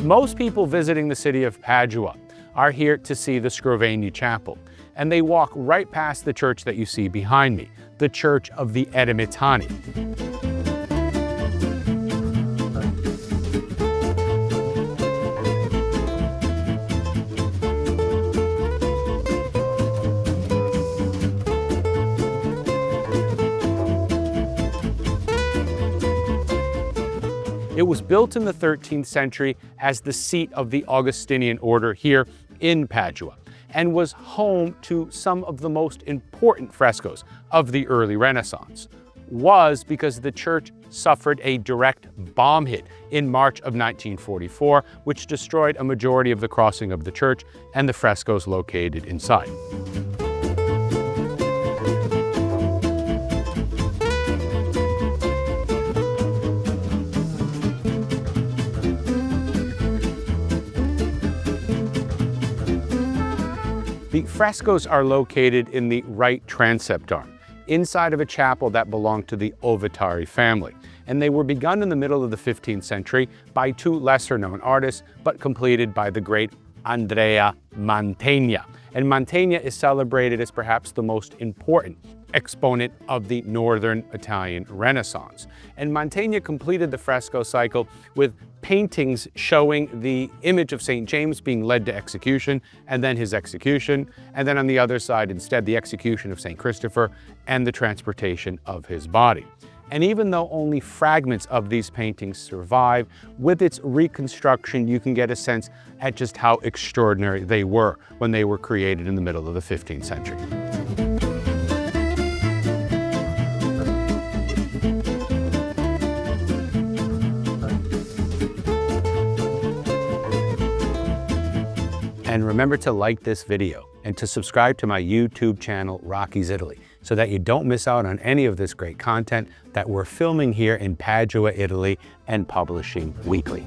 Most people visiting the city of Padua are here to see the Scrovegni Chapel, and they walk right past the church that you see behind me, the Church of the Eremitani. It was built in the 13th century as the seat of the Augustinian order here in Padua, and was home to some of the most important frescoes of the early Renaissance. Was because the church suffered a direct bomb hit in March of 1944, which destroyed a majority of the crossing of the church and the frescoes located inside. The frescoes are located in the right transept arm, inside of a chapel that belonged to the Ovittari family. And they were begun in the middle of the 15th century by two lesser-known artists, but completed by the great Andrea Mantegna. And Mantegna is celebrated as perhaps the most important exponent of the Northern Italian Renaissance. And Mantegna completed the fresco cycle with paintings showing the image of St. James being led to execution, and then his execution, and then on the other side instead the execution of St. Christopher and the transportation of his body. And even though only fragments of these paintings survive, with its reconstruction you can get a sense at just how extraordinary they were when they were created in the middle of the 15th century. And remember to like this video and to subscribe to my YouTube channel, Rocky's Italy, so that you don't miss out on any of this great content that we're filming here in Padua, Italy, and publishing weekly.